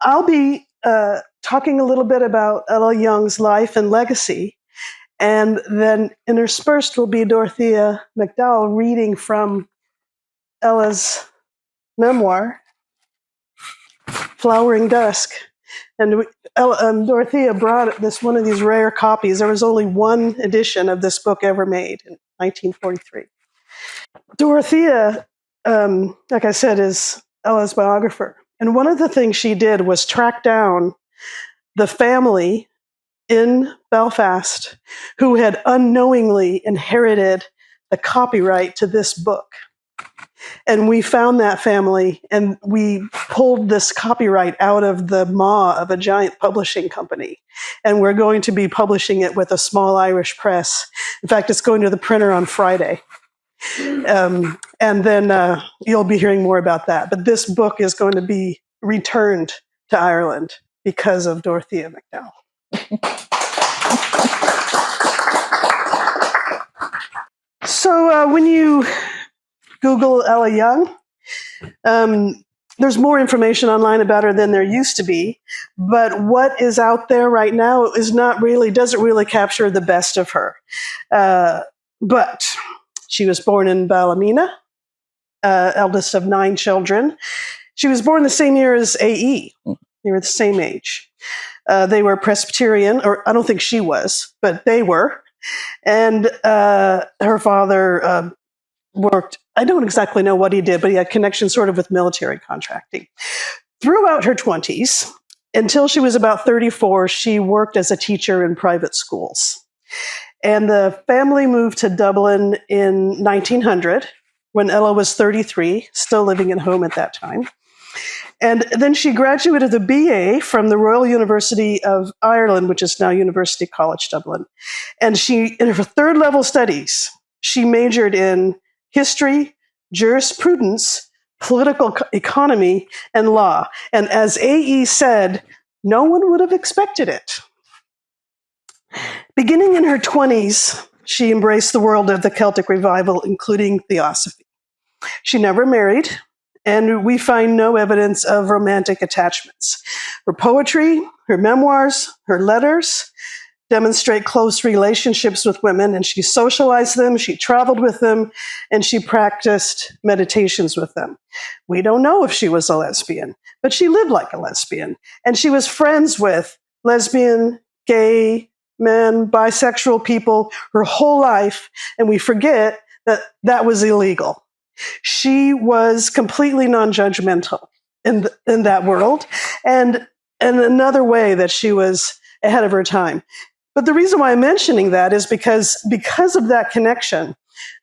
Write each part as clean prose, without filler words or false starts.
I'll be talking a little bit about Ella Young's life and legacy, and then interspersed will be Dorothea McDowell reading from Ella's memoir, Flowering Dusk. And Dorothea brought one of these rare copies. There was only one edition of this book ever made in 1943. Dorothea, like I said, is Ella's biographer. And one of the things she did was track down the family in Belfast who had unknowingly inherited the copyright to this book. And we found that family, and we pulled this copyright out of the maw of a giant publishing company. And we're going to be publishing it with a small Irish press. In fact, it's going to the printer on Friday. And then you'll be hearing more about that. But this book is going to be returned to Ireland because of Dorothea McDowell. So when you Google Ella Young, there's more information online about her than there used to be. But what is out there right now doesn't really capture the best of her. But she was born in Ballymena, eldest of 9 children. She was born the same year as A.E. They were the same age. They were Presbyterian, or I don't think she was, but they were. And her father worked, I don't exactly know what he did, but he had connections sort of with military contracting. Throughout her 20s, until she was about 34, she worked as a teacher in private schools. And the family moved to Dublin in 1900, when Ella was 33, still living at home at that time. And then she graduated the BA from the Royal University of Ireland, which is now University College Dublin. And in her third level studies, she majored in history, jurisprudence, political economy, and law. And as A.E. said, no one would have expected it. Beginning in her 20s, she embraced the world of the Celtic revival, including theosophy. She never married, and we find no evidence of romantic attachments. Her poetry, her memoirs, her letters demonstrate close relationships with women, and she socialized them, she traveled with them, and she practiced meditations with them. We don't know if she was a lesbian, but she lived like a lesbian, and she was friends with lesbian, gay, men, bisexual people her whole life, and we forget that that was illegal. She was completely non-judgmental in that world, and another way that she was ahead of her time. But the reason why I'm mentioning that is because of that connection,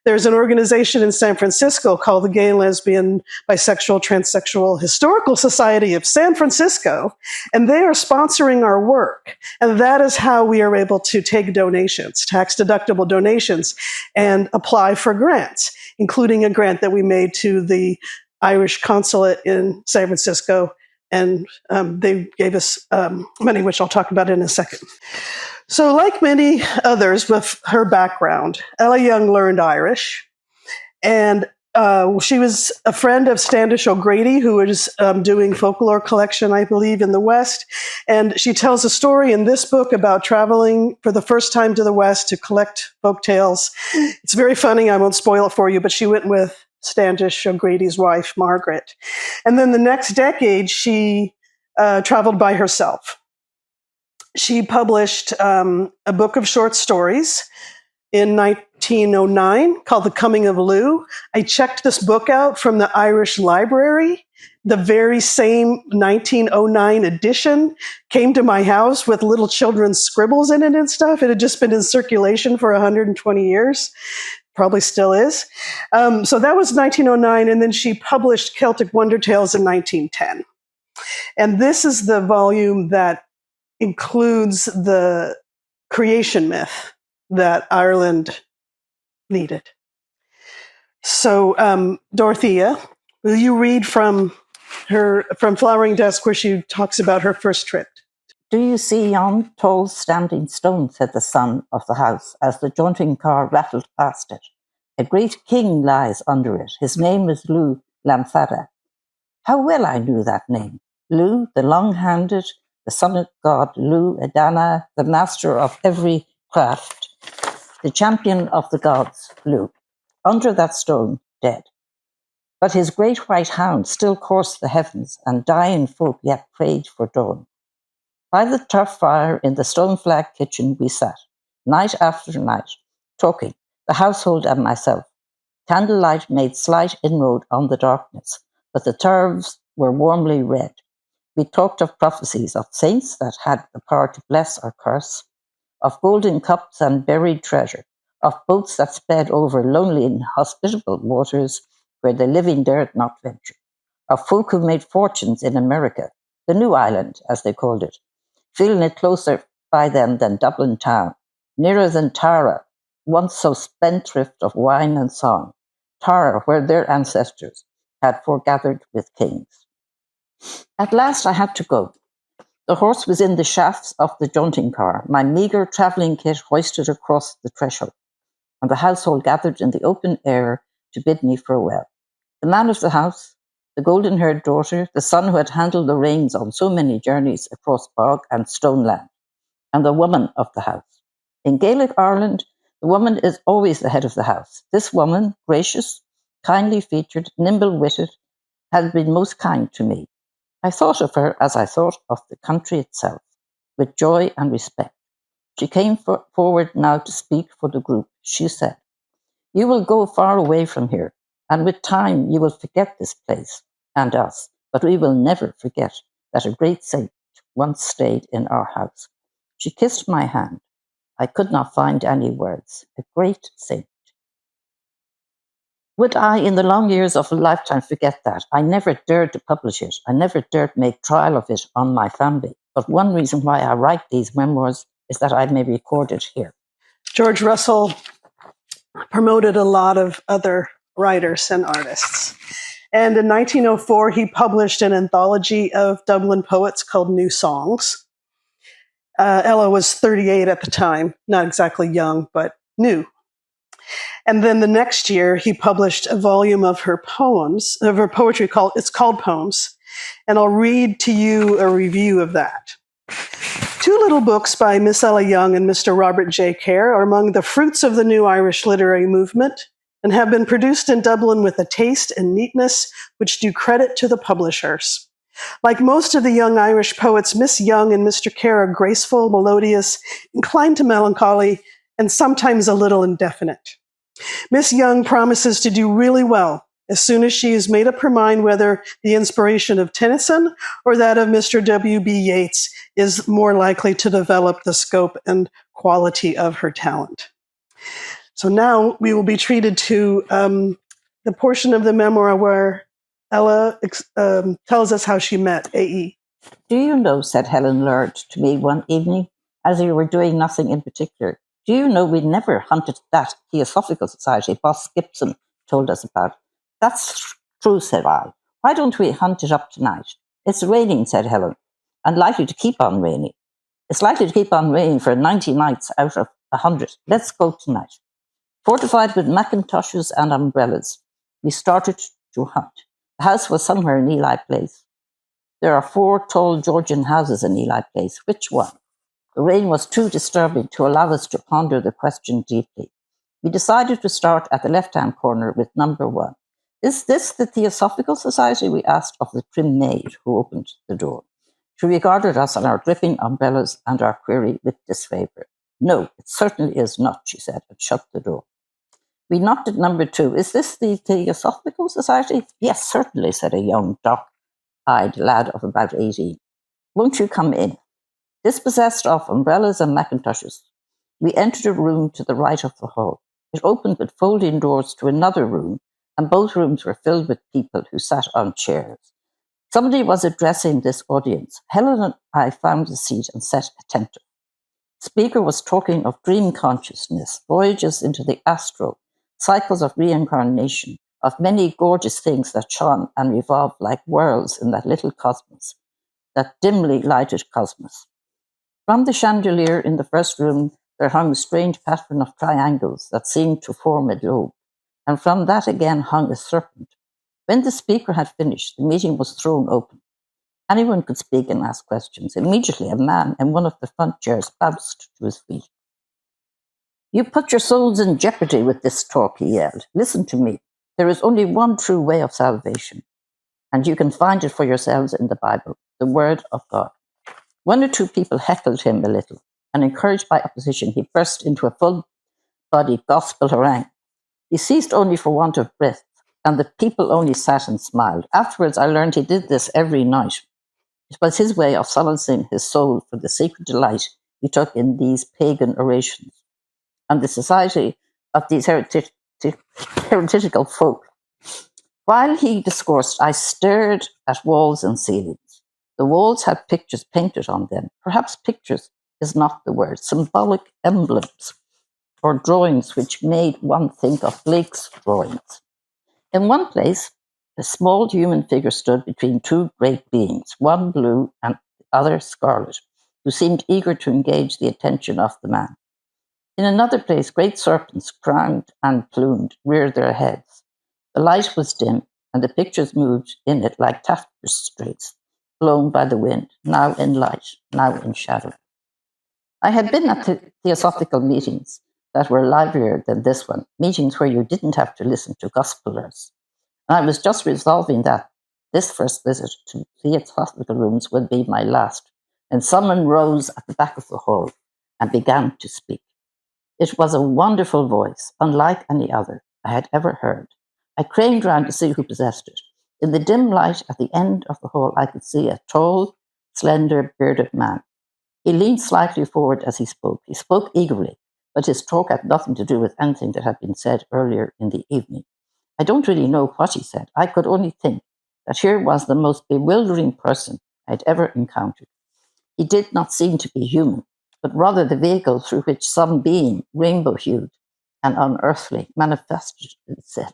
there's an organization in San Francisco called the Gay, Lesbian, Bisexual, Transsexual Historical Society of San Francisco, and they are sponsoring our work. And that is how we are able to take donations, tax-deductible donations, and apply for grants, including a grant that we made to the Irish consulate in San Francisco, and they gave us money, which I'll talk about in a second. So like many others with her background, Ella Young learned Irish, and she was a friend of Standish O'Grady, who was doing folklore collection, I believe, in the West. And she tells a story in this book about traveling for the first time to the West to collect folk tales. It's very funny. I won't spoil it for you, but she went with Standish O'Grady's wife, Margaret. And then the next decade, she traveled by herself. She published a book of short stories in 1909 called The Coming of Lou. I checked this book out from the Irish Library. The very same 1909 edition came to my house with little children's scribbles in it and stuff. It had just been in circulation for 120 years. Probably still is. So that was 1909, and then she published Celtic Wonder Tales in 1910. And this is the volume that includes the creation myth that Ireland needed. So, Dorothea, will you read from Flowering Dusk, where she talks about her first trip? "Do you see yon tall standing stone," said the son of the house, as the jaunting car rattled past it. "A great king lies under it. His name is Lou Lamfada." How well I knew that name. Lu, the long-handed, the son of God, Lu Adana, the master of every craft, the champion of the gods, Lu, under that stone, dead. But his great white hound still coursed the heavens, and dying folk yet prayed for dawn. By the turf fire in the stone-flagged kitchen we sat, night after night, talking, the household and myself. Candlelight made slight inroad on the darkness, but the turves were warmly red. We talked of prophecies of saints that had the power to bless or curse, of golden cups and buried treasure, of boats that sped over lonely and inhospitable waters where the living dared not venture, of folk who made fortunes in America, the New Island, as they called it, feeling it closer by them than Dublin town, nearer than Tara, once so spendthrift of wine and song, Tara, where their ancestors had foregathered with kings. At last I had to go. The horse was in the shafts of the jaunting car, my meagre travelling kit hoisted across the threshold, and the household gathered in the open air to bid me farewell. The man of the house, the golden-haired daughter, the son who had handled the reins on so many journeys across bog and stone land, and the woman of the house. In Gaelic Ireland, the woman is always the head of the house. This woman, gracious, kindly featured, nimble-witted, had been most kind to me. I thought of her as I thought of the country itself, with joy and respect. She came forward now to speak for the group. She said, "You will go far away from here, and with time you will forget this place and us, but we will never forget that a great saint once stayed in our house." She kissed my hand. I could not find any words. A great saint. Would I, in the long years of a lifetime, forget that? I never dared to publish it. I never dared make trial of it on my family. But one reason why I write these memoirs is that I may record it here. George Russell promoted a lot of other writers and artists. And in 1904, he published an anthology of Dublin poets called New Songs. Ella was 38 at the time, not exactly young, but new. And then the next year, he published a volume of her poems, of her poetry it's called Poems. And I'll read to you a review of that. Two little books by Miss Ella Young and Mr. Robert J. Kerr are among the fruits of the new Irish literary movement and have been produced in Dublin with a taste and neatness which do credit to the publishers. Like most of the young Irish poets, Miss Young and Mr. Kerr are graceful, melodious, inclined to melancholy, and sometimes a little indefinite. Miss Young promises to do really well as soon as she has made up her mind whether the inspiration of Tennyson or that of Mr. W.B. Yeats is more likely to develop the scope and quality of her talent. So now we will be treated to the portion of the memoir where Ella tells us how she met A.E. "Do you know," said Helen Laird to me one evening, as we were doing nothing in particular, "do you know we never hunted that Theosophical Society Boss Gibson told us about?" "That's true," said I. "Why don't we hunt it up tonight?" "It's raining," said Helen, "and likely to keep on raining. It's likely to keep on raining for 90 nights out of 100. Let's go tonight." Fortified with macintoshes and umbrellas, we started to hunt. The house was somewhere in Ely Place. There are 4 tall Georgian houses in Ely Place. Which one? The rain was too disturbing to allow us to ponder the question deeply. We decided to start at the left-hand corner with number 1. "Is this the Theosophical Society?" we asked of the prim maid who opened the door. She regarded us and our dripping umbrellas and our query with disfavour. "No, it certainly is not," she said, and shut the door. We knocked at number 2. "Is this the Theosophical Society?" "Yes, certainly," said a young, dark-eyed lad of about 18. "Won't you come in?" Dispossessed of umbrellas and macintoshes, we entered a room to the right of the hall. It opened with folding doors to another room, and both rooms were filled with people who sat on chairs. Somebody was addressing this audience. Helen and I found a seat and sat attentive. The speaker was talking of dream consciousness, voyages into the astral, cycles of reincarnation, of many gorgeous things that shone and revolved like whirls in that little cosmos, that dimly lighted cosmos. From the chandelier in the first room, there hung a strange pattern of triangles that seemed to form a globe, and from that again hung a serpent. When the speaker had finished, the meeting was thrown open. Anyone could speak and ask questions. Immediately, a man in one of the front chairs bounced to his feet. "You put your souls in jeopardy with this talk," he yelled. "Listen to me. There is only one true way of salvation, and you can find it for yourselves in the Bible, the Word of God." One or two people heckled him a little, and encouraged by opposition, he burst into a full-bodied gospel harangue. He ceased only for want of breath, and the people only sat and smiled. Afterwards, I learned he did this every night. It was his way of silencing his soul for the secret delight he took in these pagan orations and the society of these heretical folk. While he discoursed, I stared at walls and ceilings. The walls had pictures painted on them. Perhaps pictures is not the word. Symbolic emblems or drawings which made one think of Blake's drawings. In one place, a small human figure stood between two great beings, one blue and the other scarlet, who seemed eager to engage the attention of the man. In another place, great serpents, crowned and plumed, reared their heads. The light was dim, and the pictures moved in it like tapestries, blown by the wind, now in light, now in shadow. I had been at theosophical meetings that were livelier than this one, meetings where you didn't have to listen to gospelers. And I was just resolving that this first visit to theosophical rooms would be my last, and someone rose at the back of the hall and began to speak. It was a wonderful voice, unlike any other I had ever heard. I craned round to see who possessed it. In the dim light at the end of the hall, I could see a tall, slender, bearded man. He leaned slightly forward as he spoke. He spoke eagerly, but his talk had nothing to do with anything that had been said earlier in the evening. I don't really know what he said. I could only think that here was the most bewildering person I had ever encountered. He did not seem to be human, but rather the vehicle through which some being, rainbow-hued and unearthly, manifested itself.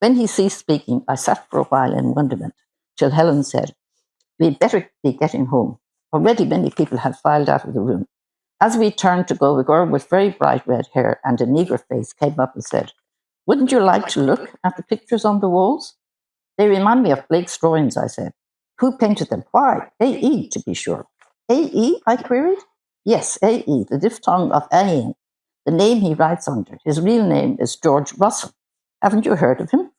When he ceased speaking, I sat for a while in wonderment, till Helen said, "We'd better be getting home." Already many people had filed out of the room. As we turned to go, a girl with very bright red hair and an eager face came up and said, "Wouldn't you like to look at the pictures on the walls?" "They remind me of Blake's drawings," I said. "Who painted them?" "Why, A.E., to be sure." "A.E.?" I queried. "Yes, A.E., the diphthong of Ain, the name he writes under. His real name is George Russell. Haven't you heard of him?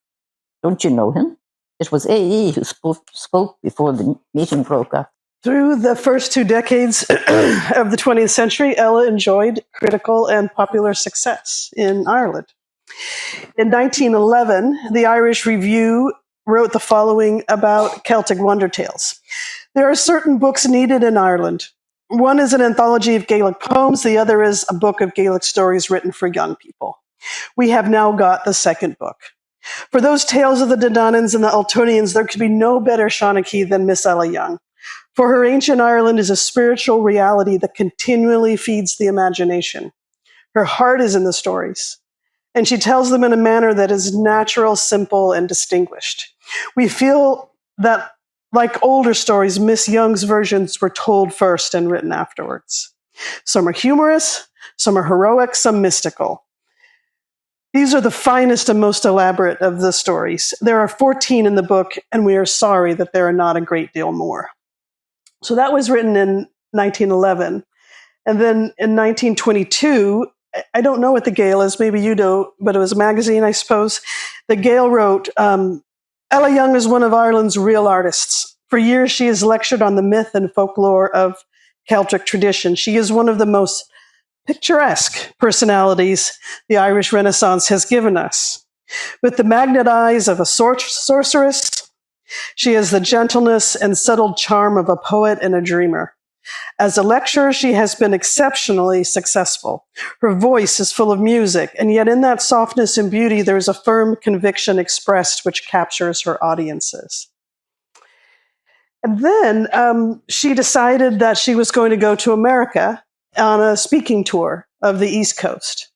Don't you know him?" It was A.E. who spoke before the meeting broke up. Through the first 2 decades of the 20th century, Ella enjoyed critical and popular success in Ireland. In 1911, the Irish Review wrote the following about Celtic wonder tales. "There are certain books needed in Ireland. One is an anthology of Gaelic poems. The other is a book of Gaelic stories written for young people. We have now got the second book. For those tales of the Dodonans and the Ultonians, there could be no better Shawnee than Miss Ella Young. For her ancient Ireland is a spiritual reality that continually feeds the imagination. Her heart is in the stories, and she tells them in a manner that is natural, simple, and distinguished. We feel that, like older stories, Miss Young's versions were told first and written afterwards. Some are humorous, some are heroic, some mystical. These are the finest and most elaborate of the stories. There are 14 in the book, and we are sorry that there are not a great deal more." So that was written in 1911. And then in 1922, I don't know what the Gale is, maybe you do, but it was a magazine, I suppose. The Gale wrote, "Ella Young is one of Ireland's real artists. For years, she has lectured on the myth and folklore of Celtic tradition. She is one of the most picturesque personalities the Irish Renaissance has given us. With the magnet eyes of a sorceress, she has the gentleness and subtle charm of a poet and a dreamer. As a lecturer, she has been exceptionally successful. Her voice is full of music, and yet in that softness and beauty, there is a firm conviction expressed which captures her audiences." And then she decided that she was going to go to America on a speaking tour of the East Coast.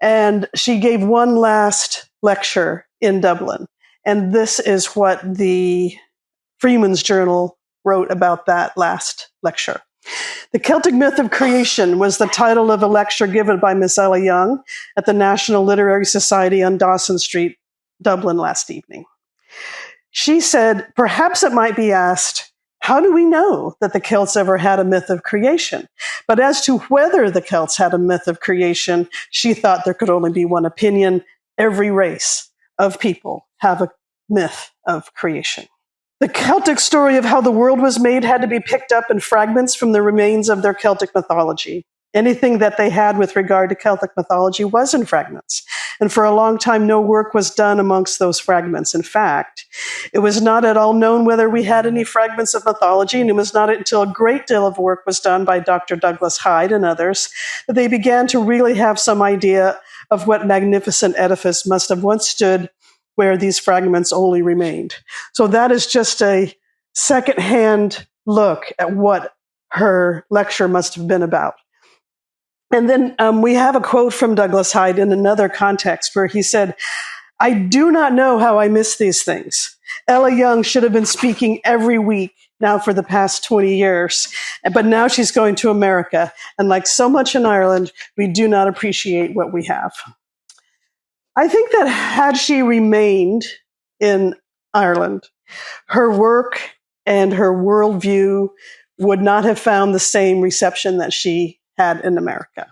And she gave one last lecture in Dublin. And this is what the Freeman's Journal wrote about that last lecture. "The Celtic Myth of Creation" was the title of a lecture given by Miss Ella Young at the National Literary Society on Dawson Street, Dublin, last evening. She said, "Perhaps it might be asked, How do we know that the Celts ever had a myth of creation? But as to whether the Celts had a myth of creation, she thought there could only be one opinion. Every race of people have a myth of creation. The Celtic story of how the world was made had to be picked up in fragments from the remains of their Celtic mythology. Anything that they had with regard to Celtic mythology was in fragments. And for a long time, no work was done amongst those fragments. In fact, it was not at all known whether we had any fragments of mythology, and it was not until a great deal of work was done by Dr. Douglas Hyde and others that they began to really have some idea of what magnificent edifice must have once stood where these fragments only remained. So that is just a secondhand look at what her lecture must have been about. And then we have a quote from Douglas Hyde in another context where he said, "I do not know how I miss these things. Ella Young should have been speaking every week now for the past 20 years, but now she's going to America. And like so much in Ireland, we do not appreciate what we have." I think that had she remained in Ireland, her work and her worldview would not have found the same reception that she had in America.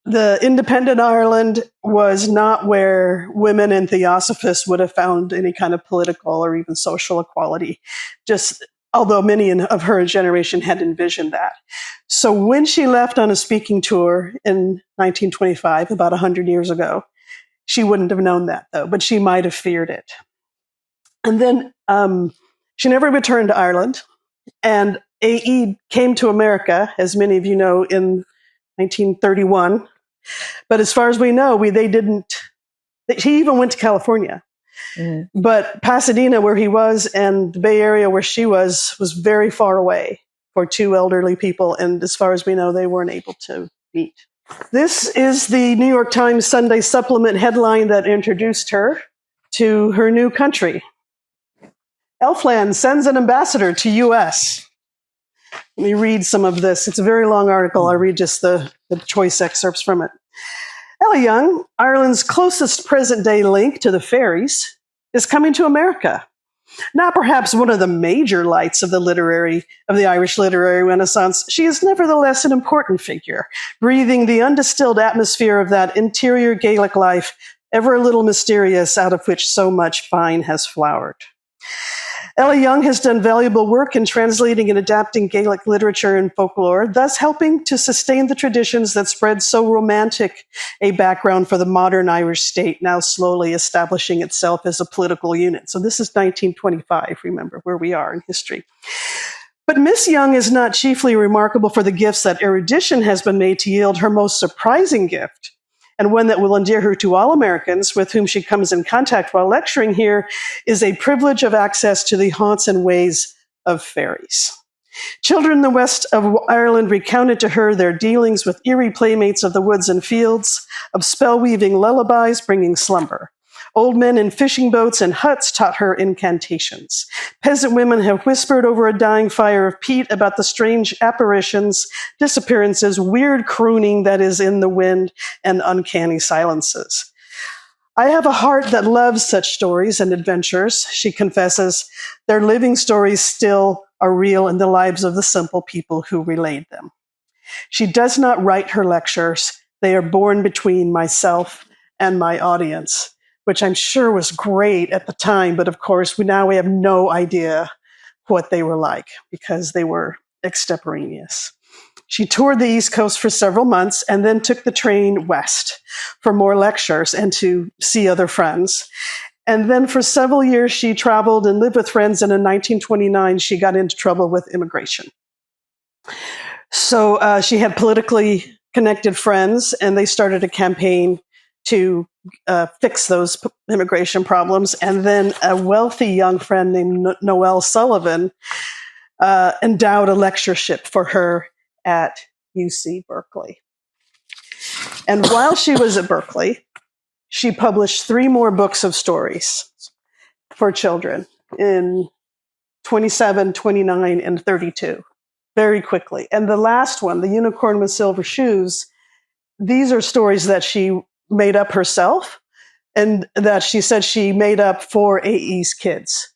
The independent Ireland was not where women and theosophists would have found any kind of political or even social equality, just although many of her generation had envisioned that. So when she left on a speaking tour in 1925, about 100 years ago, she wouldn't have known that, though, but she might have feared it. And then she never returned to Ireland, and A.E. came to America, as many of you know, in 1931. But as far as we know, they didn't. He even went to California. Mm-hmm. But Pasadena, where he was, and the Bay Area, where she was very far away for two elderly people. And as far as we know, they weren't able to meet. This is the New York Times Sunday Supplement headline that introduced her to her new country. Elfland sends an ambassador to U.S. Let me read some of this. It's a very long article. I'll read just the choice excerpts from it. Ella Young, Ireland's closest present-day link to the fairies, is coming to America. Not perhaps one of the major lights of the Irish literary Renaissance, she is nevertheless an important figure, breathing the undistilled atmosphere of that interior Gaelic life, ever a little mysterious, out of which so much fine has flowered. Ella Young has done valuable work in translating and adapting Gaelic literature and folklore, thus helping to sustain the traditions that spread so romantic a background for the modern Irish state, now slowly establishing itself as a political unit. So this is 1925, remember, where we are in history. But Miss Young is not chiefly remarkable for the gifts that erudition has been made to yield. Her most surprising gift, and one that will endear her to all Americans with whom she comes in contact while lecturing here, is a privilege of access to the haunts and ways of fairies. Children in the west of Ireland recounted to her their dealings with eerie playmates of the woods and fields, of spell-weaving lullabies bringing slumber. Old men in fishing boats and huts taught her incantations. Peasant women have whispered over a dying fire of peat about the strange apparitions, disappearances, weird crooning that is in the wind, and uncanny silences. I have a heart that loves such stories and adventures, she confesses. Their living stories still are real in the lives of the simple people who relayed them. She does not write her lectures. They are born between myself and my audience, which I'm sure was great at the time, but of course we have no idea what they were like because they were extemporaneous. She toured the East Coast for several months and then took the train west for more lectures and to see other friends. And then for several years she traveled and lived with friends, and in 1929 she got into trouble with immigration. So she had politically connected friends, and they started a campaign to fix those immigration problems. And then a wealthy young friend named Noel Sullivan endowed a lectureship for her at UC Berkeley. And while she was at Berkeley, she published 3 more books of stories for children in 27, 29, and 32, very quickly. And the last one, The Unicorn with Silver Shoes, these are stories that she made up herself and that she said she made up for A.E.'s kids.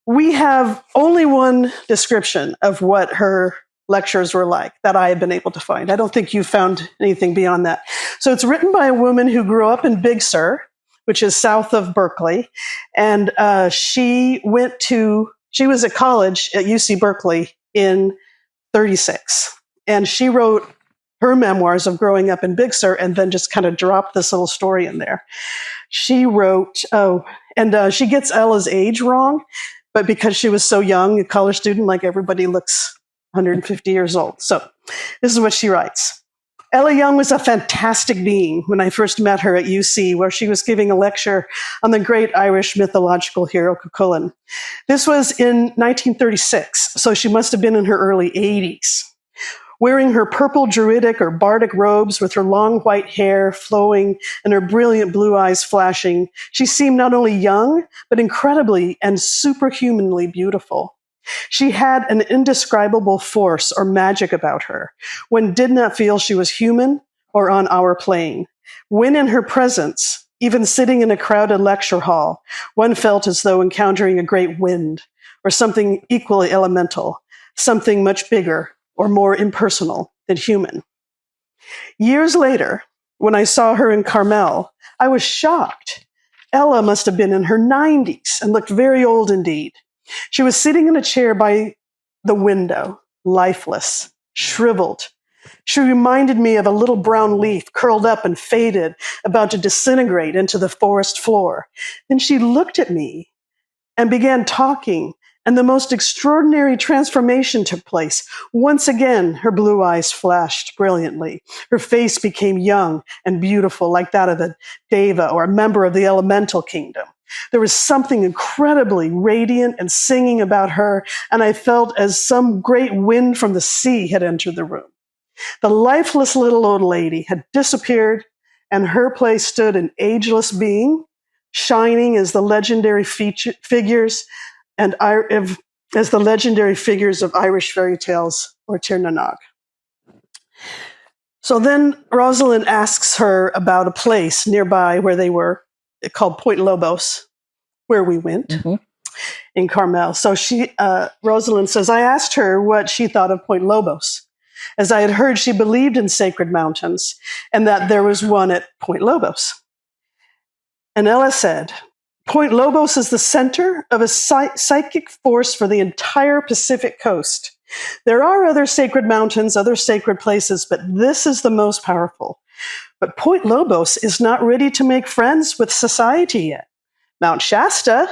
We have only one description of what her lectures were like that I have been able to find. I don't think you found anything beyond that. So it's written by a woman who grew up in Big Sur, which is south of Berkeley. And she was at college at UC Berkeley in 36. And she wrote her memoirs of growing up in Big Sur and then just kind of dropped this little story in there. She wrote, she gets Ella's age wrong, but because she was so young, a college student, like everybody looks 150 years old. So this is what she writes. Ella Young was a fantastic being when I first met her at UC, where she was giving a lecture on the great Irish mythological hero Cuchulainn. This was in 1936, so she must have been in her early 80s. Wearing her purple druidic or bardic robes with her long white hair flowing and her brilliant blue eyes flashing, she seemed not only young, but incredibly and superhumanly beautiful. She had an indescribable force or magic about her. One did not feel she was human or on our plane. When in her presence, even sitting in a crowded lecture hall, one felt as though encountering a great wind or something equally elemental, something much bigger or more impersonal than human. Years later, when I saw her in Carmel, I was shocked. Ella must have been in her 90s and looked very old indeed. She was sitting in a chair by the window, lifeless, shriveled. She reminded me of a little brown leaf curled up and faded, about to disintegrate into the forest floor. Then she looked at me and began talking, and the most extraordinary transformation took place. Once again, her blue eyes flashed brilliantly. Her face became young and beautiful, like that of a deva or a member of the elemental kingdom. There was something incredibly radiant and singing about her, and I felt as some great wind from the sea had entered the room. The lifeless little old lady had disappeared, and her place stood an ageless being, shining as the legendary figures of Irish fairy tales or Tir na Nog. So then Rosalind asks her about a place nearby where they were, called Point Lobos, where we went in Carmel. So Rosalind says, I asked her what she thought of Point Lobos, as I had heard she believed in sacred mountains and that there was one at Point Lobos. And Ella said, Point Lobos is the center of a psychic force for the entire Pacific coast. There are other sacred mountains, other sacred places, but this is the most powerful. But Point Lobos is not ready to make friends with society yet. Mount Shasta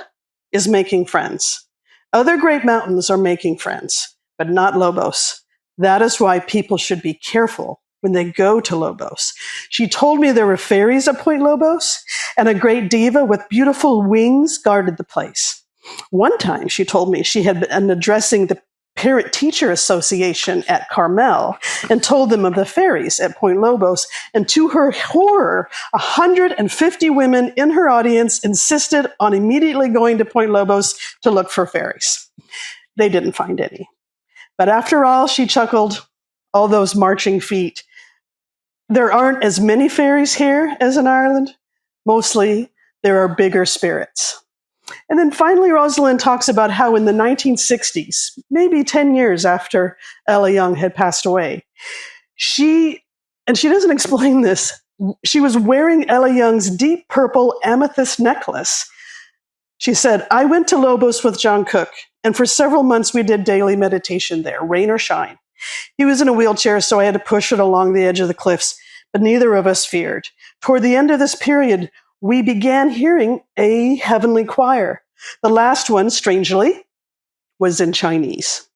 is making friends. Other great mountains are making friends, but not Lobos. That is why people should be careful when they go to Lobos. She told me there were fairies at Point Lobos, and a great diva with beautiful wings guarded the place. One time, she told me, she had been addressing the Parent-Teacher Association at Carmel and told them of the fairies at Point Lobos, and to her horror, 150 women in her audience insisted on immediately going to Point Lobos to look for fairies. They didn't find any. But after all, she chuckled, all those marching feet. There aren't as many fairies here as in Ireland. Mostly, there are bigger spirits. And then finally, Rosalind talks about how in the 1960s, maybe 10 years after Ella Young had passed away, she doesn't explain this, she was wearing Ella Young's deep purple amethyst necklace. She said, I went to Lobos with John Cook, and for several months we did daily meditation there, rain or shine. He was in a wheelchair, so I had to push it along the edge of the cliffs, but neither of us feared. Toward the end of this period, we began hearing a heavenly choir. The last one, strangely, was in Chinese.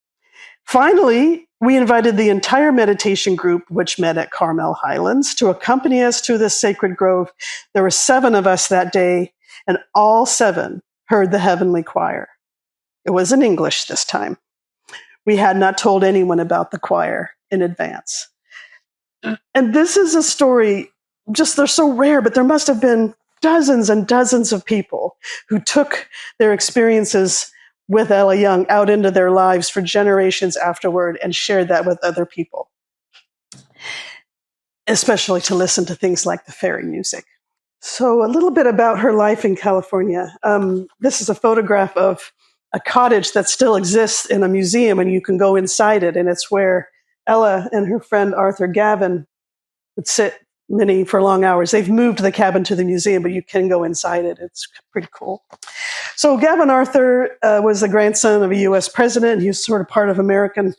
Finally, we invited the entire meditation group, which met at Carmel Highlands, to accompany us to this sacred grove. There were 7 of us that day, and all 7 heard the heavenly choir. It was in English this time. We had not told anyone about the choir in advance. And this is a story, they're so rare, but there must have been dozens and dozens of people who took their experiences with Ella Young out into their lives for generations afterward and shared that with other people, especially to listen to things like the fairy music. So a little bit about her life in California. This is a photograph of a cottage that still exists in a museum, and you can go inside it. And it's where Ella and her friend Arthur Gavin would sit many for long hours. They've moved the cabin to the museum, but you can go inside it. It's pretty cool. So Gavin Arthur was the grandson of a U.S. president. He was sort of part of American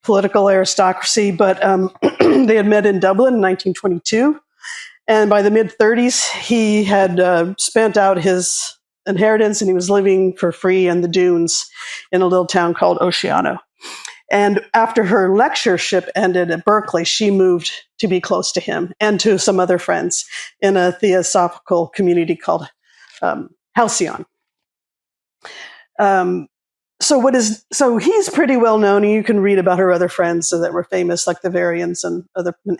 political aristocracy, but they had met in Dublin in 1922. And by the mid-30s, he had spent out his inheritance, and he was living for free in the dunes in a little town called Oceano. And after her lectureship ended at Berkeley, she moved to be close to him and to some other friends in a theosophical community called Halcyon. So he's pretty well known, and you can read about her other friends that were famous, like the Varians and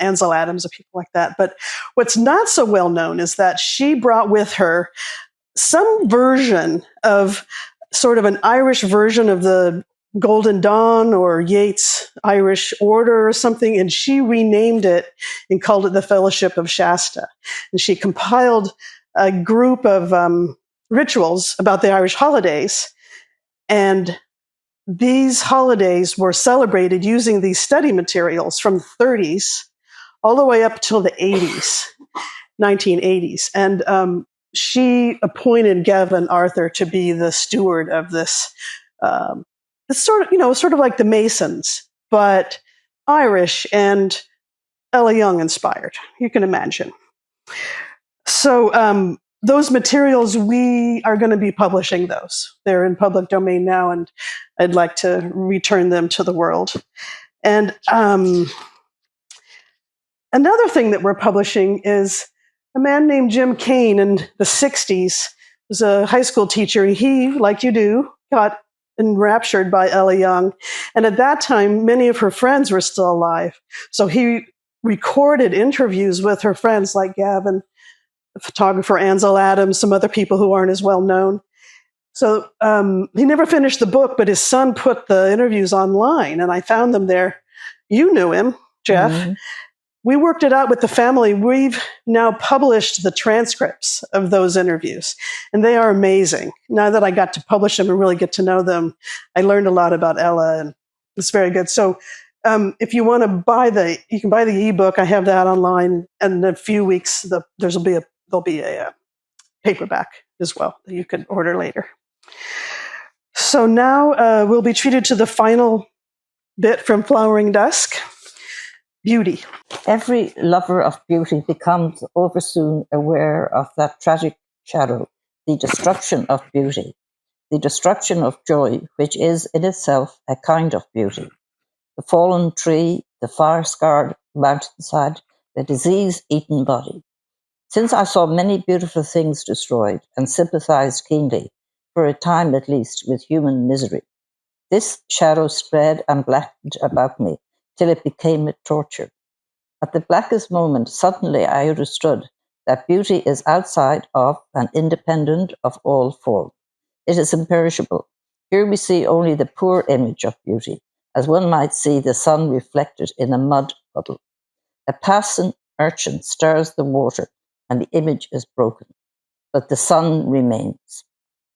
Ansel Adams and people like that. But what's not so well known is that she brought with her some version of sort of an Irish version of the Golden Dawn or Yeats Irish Order or something, and she renamed it and called it the Fellowship of Shasta. And she compiled a group of rituals about the Irish holidays, and these holidays were celebrated using these study materials from the 30s all the way up till the 80s, 1980s. And she appointed Gavin Arthur to be the steward of this. It's sort of like the Masons, but Irish and Ella Young inspired. You can imagine. So those materials, we are going to be publishing those. They're in public domain now, and I'd like to return them to the world. And another thing that we're publishing is a man named Jim Kane in the 60s was a high school teacher. He, like you do, got enraptured by Ella Young. And at that time, many of her friends were still alive. So he recorded interviews with her friends like Gavin, the photographer Ansel Adams, some other people who aren't as well known. So he never finished the book, but his son put the interviews online, and I found them there. You knew him, Jeff. Mm-hmm. We worked it out with the family. We've now published the transcripts of those interviews, and they are amazing. Now that I got to publish them and really get to know them, I learned a lot about Ella, and it's very good. So if you want to you can buy the ebook. I have that online, and in a few weeks, there'll be a paperback as well that you can order later. So now we'll be treated to the final bit from Flowering Dusk. Beauty. Every lover of beauty becomes oversoon aware of that tragic shadow, the destruction of beauty, the destruction of joy, which is in itself a kind of beauty. The fallen tree, the fire-scarred mountainside, the disease-eaten body. Since I saw many beautiful things destroyed and sympathized keenly, for a time at least, with human misery, this shadow spread and blackened about me, till it became a torture. At the blackest moment, suddenly I understood that beauty is outside of and independent of all form. It is imperishable. Here we see only the poor image of beauty, as one might see the sun reflected in a mud puddle. A passing urchin stirs the water, and the image is broken, but the sun remains.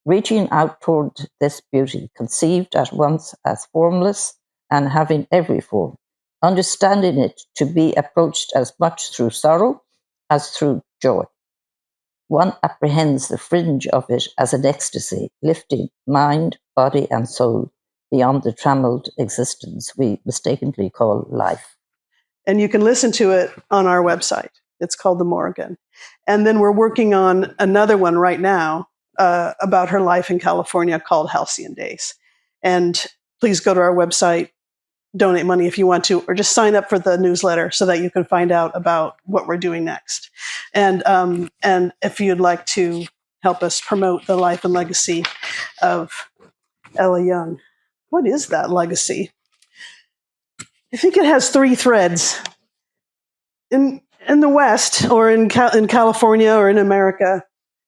Reaching out toward this beauty, conceived at once as formless and having every form, understanding it to be approached as much through sorrow as through joy. One apprehends the fringe of it as an ecstasy, lifting mind, body, and soul beyond the trammeled existence we mistakenly call life. And you can listen to it on our website. It's called The Morgan. And then we're working on another one right now about her life in California called Halcyon Days. And please go to our website, donate money if you want to, or just sign up for the newsletter so that you can find out about what we're doing next. And if you'd like to help us promote the life and legacy of Ella Young. What is that legacy? I think it has 3 threads. In the West, or in California, or in America,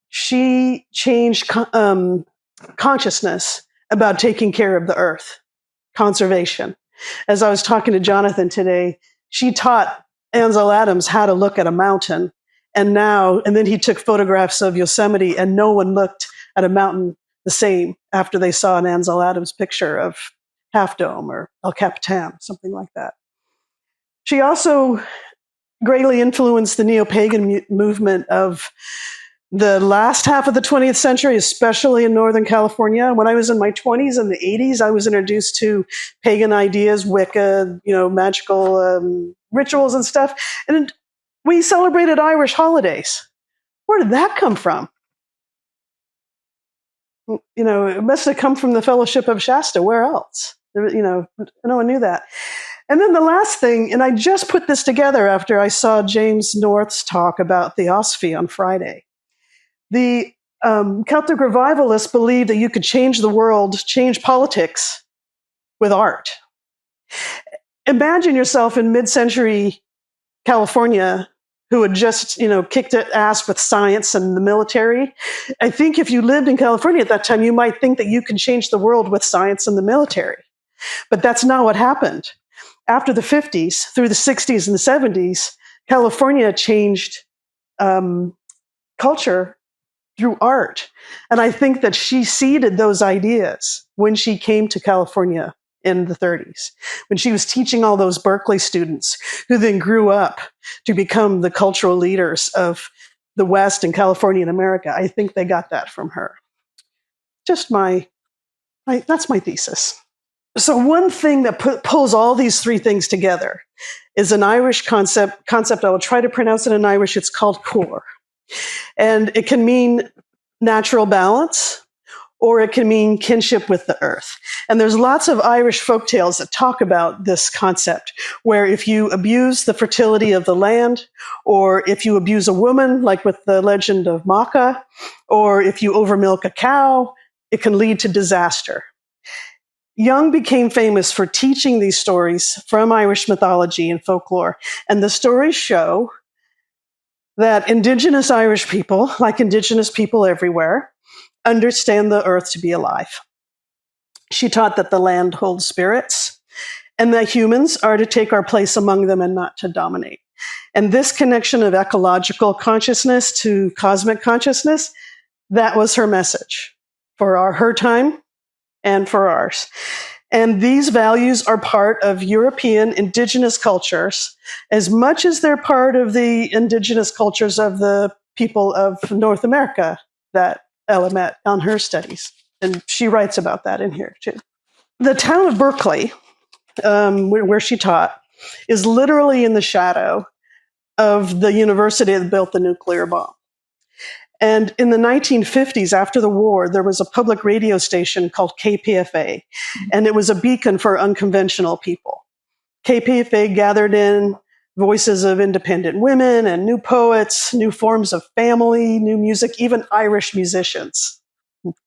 she changed consciousness about taking care of the earth, conservation. As I was talking to Jonathan today, she taught Ansel Adams how to look at a mountain, and then he took photographs of Yosemite, and no one looked at a mountain the same after they saw an Ansel Adams picture of Half Dome or El Capitan, something like that. She also greatly influenced the neo-pagan movement of the last half of the 20th century, especially in Northern California. When I was in my 20s and the 80s, I was introduced to pagan ideas, Wicca, magical rituals and stuff. And we celebrated Irish holidays. Where did that come from? It must have come from the Fellowship of Shasta. Where else? No one knew that. And then the last thing, and I just put this together after I saw James North's talk about theosophy on Friday. The Celtic revivalists believed that you could change the world, change politics with art. Imagine yourself in mid-century California who had just, kicked ass with science and the military. I think if you lived in California at that time, you might think that you could change the world with science and the military. But that's not what happened. After the 50s, through the 60s and the 70s, California changed culture through art. And I think that she seeded those ideas when she came to California in the 30s, when she was teaching all those Berkeley students who then grew up to become the cultural leaders of the West and California and America. I think they got that from her. Just that's my thesis. So one thing that pulls all these three things together is an Irish concept. I will try to pronounce it in Irish. It's called core. And it can mean natural balance, or it can mean kinship with the earth. And there's lots of Irish folktales that talk about this concept, where if you abuse the fertility of the land, or if you abuse a woman, like with the legend of Macha, or if you overmilk a cow, it can lead to disaster. Young became famous for teaching these stories from Irish mythology and folklore. And the stories show that Indigenous Irish people, like Indigenous people everywhere, understand the earth to be alive. She taught that the land holds spirits and that humans are to take our place among them and not to dominate. And this connection of ecological consciousness to cosmic consciousness, that was her message for her time and for ours. And these values are part of European indigenous cultures as much as they're part of the indigenous cultures of the people of North America that Ella met on her studies. And she writes about that in here too. The town of Berkeley, where she taught, is literally in the shadow of the university that built the nuclear bomb. And in the 1950s, after the war, there was a public radio station called KPFA, and it was a beacon for unconventional people. KPFA gathered in voices of independent women and new poets, new forms of family, new music, even Irish musicians,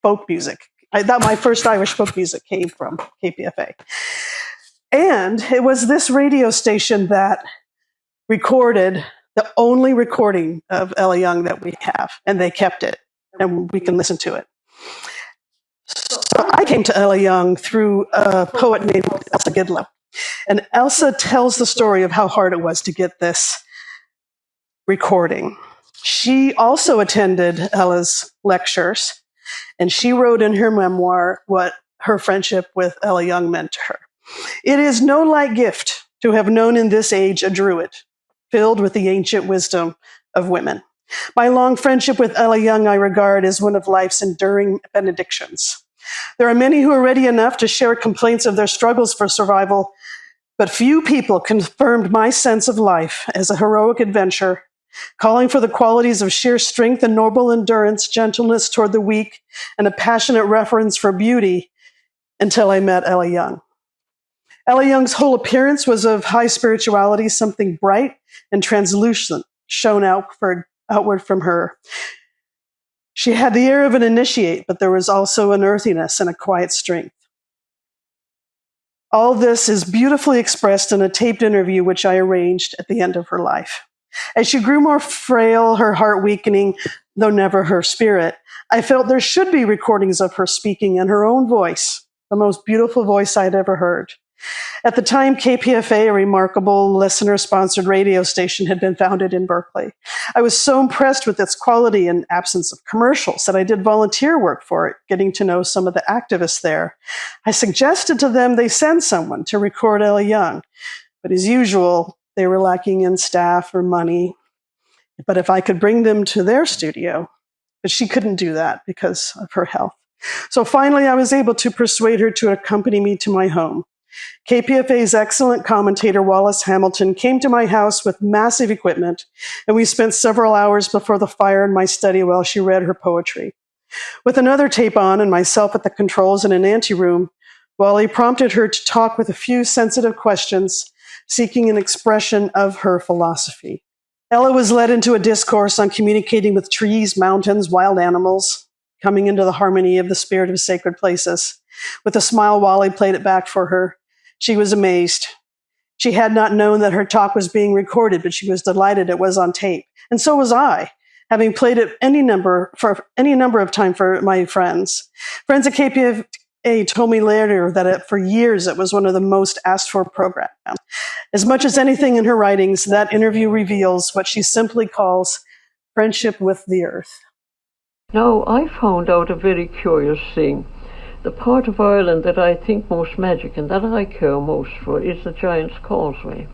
folk music. I thought my first Irish folk music came from KPFA. And it was this radio station that recorded the only recording of Ella Young that we have, and they kept it, and we can listen to it. So I came to Ella Young through a poet named Elsa Gidlow. And Elsa tells the story of how hard it was to get this recording. She also attended Ella's lectures, and she wrote in her memoir what her friendship with Ella Young meant to her. It is no light gift to have known in this age a druid, filled with the ancient wisdom of women. My long friendship with Ella Young I regard as one of life's enduring benedictions. There are many who are ready enough to share complaints of their struggles for survival, but few people confirmed my sense of life as a heroic adventure, calling for the qualities of sheer strength and noble endurance, gentleness toward the weak, and a passionate reverence for beauty until I met Ella Young. Ella Young's whole appearance was of high spirituality, something bright and translucent shone outward from her. She had the air of an initiate, but there was also an earthiness and a quiet strength. All this is beautifully expressed in a taped interview which I arranged at the end of her life. As she grew more frail, her heart weakening, though never her spirit, I felt there should be recordings of her speaking in her own voice, the most beautiful voice I'd ever heard. At the time, KPFA, a remarkable listener-sponsored radio station, had been founded in Berkeley. I was so impressed with its quality and absence of commercials that I did volunteer work for it, getting to know some of the activists there. I suggested to them they send someone to record Ella Young, but as usual, they were lacking in staff or money. But if I could bring them to their studio, but she couldn't do that because of her health. So finally, I was able to persuade her to accompany me to my home. KPFA's excellent commentator, Wallace Hamilton, came to my house with massive equipment, and we spent several hours before the fire in my study while she read her poetry. With another tape on and myself at the controls in an anteroom, Wally prompted her to talk with a few sensitive questions, seeking an expression of her philosophy. Ella was led into a discourse on communicating with trees, mountains, wild animals, coming into the harmony of the spirit of sacred places. With a smile, Wally played it back for her. She was amazed. She had not known that her talk was being recorded, but she was delighted it was on tape. And so was I, having played it any number of times for my friends. Friends at KPFA told me later that for years it was one of the most asked for programs. As much as anything in her writings, that interview reveals what she simply calls friendship with the earth. Now, I found out a very curious thing. The part of Ireland that I think most magic and that I care most for is the Giant's Causeway.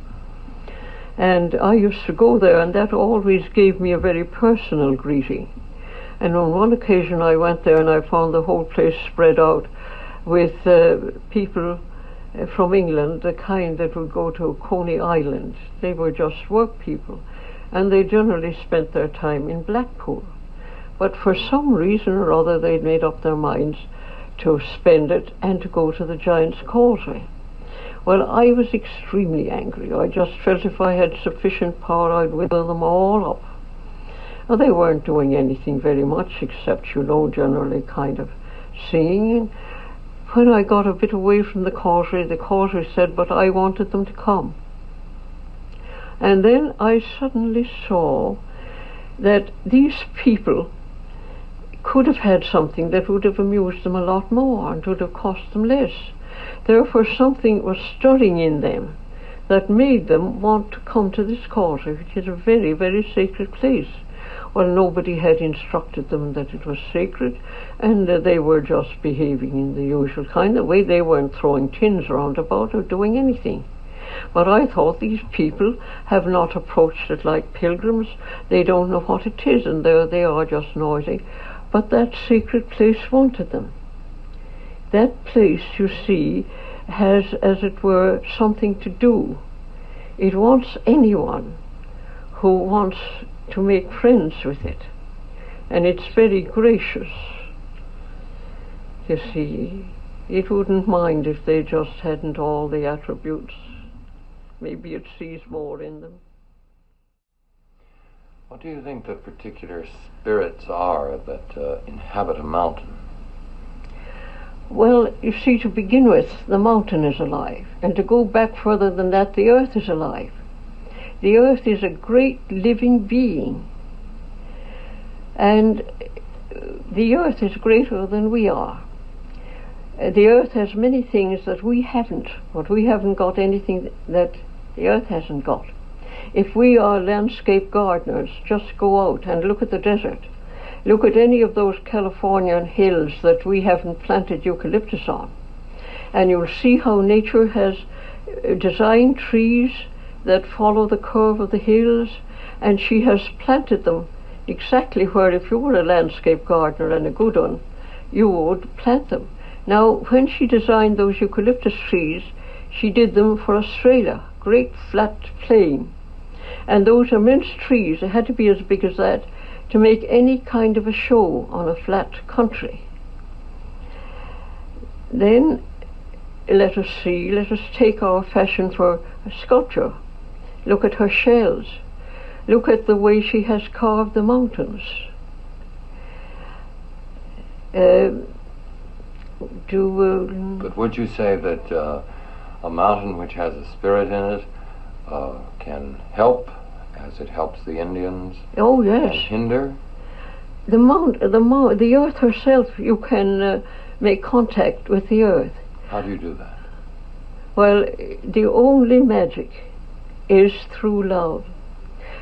And I used to go there, and that always gave me a very personal greeting. And on one occasion I went there and I found the whole place spread out with people from England, the kind that would go to Coney Island. They were just work people, and they generally spent their time in Blackpool. But for some reason or other they'd made up their minds to spend it and to go to the Giant's Causeway. Well, I was extremely angry. I just felt if I had sufficient power I'd wither them all up. Now, they weren't doing anything very much except, generally kind of singing. When I got a bit away from the causeway said, but I wanted them to come. And then I suddenly saw that these people could have had something that would have amused them a lot more and would have cost them less. Therefore, something was stirring in them that made them want to come to this causeway, which is a very, very sacred place. Well, nobody had instructed them that it was sacred, and they were just behaving in the usual kind of way. They weren't throwing tins around about or doing anything. But I thought, these people have not approached it like pilgrims. They don't know what it is, and there they are just noisy. But that sacred place wanted them. That place, you see, has, as it were, something to do. It wants anyone who wants to make friends with it. And it's very gracious. You see, it wouldn't mind if they just hadn't all the attributes. Maybe it sees more in them. What do you think the particular spirits are that inhabit a mountain? Well, you see, to begin with, the mountain is alive. And to go back further than that, the earth is alive. The earth is a great living being. And the earth is greater than we are. The earth has many things that we haven't, but we haven't got anything that the earth hasn't got. If we are landscape gardeners, just go out and look at the desert. Look at any of those Californian hills that we haven't planted eucalyptus on. And you'll see how nature has designed trees that follow the curve of the hills, and she has planted them exactly where, if you were a landscape gardener and a good one, you would plant them. Now, when she designed those eucalyptus trees, she did them for Australia, great flat plain. And those immense trees, they had to be as big as that to make any kind of a show on a flat country. Then, let us take our fashion for sculpture. Look at her shells. Look at the way she has carved the mountains. But would you say that a mountain which has a spirit in it can help, as it helps the Indians? Oh, yes. And hinder? The earth herself, you can make contact with the earth. How do you do that? Well, the only magic is through love.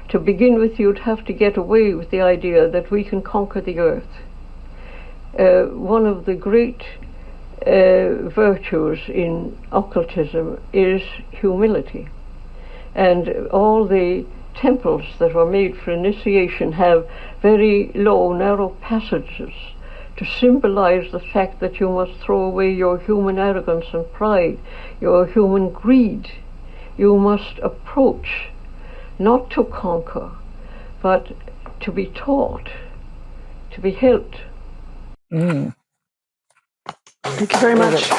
To begin with, you'd have to get away with the idea that we can conquer the earth. One of the great virtues in occultism is humility. And all the temples that were made for initiation have very low, narrow passages to symbolize the fact that you must throw away your human arrogance and pride, your human greed. You must approach, not to conquer, but to be taught, to be helped. Mm. Thank you very much.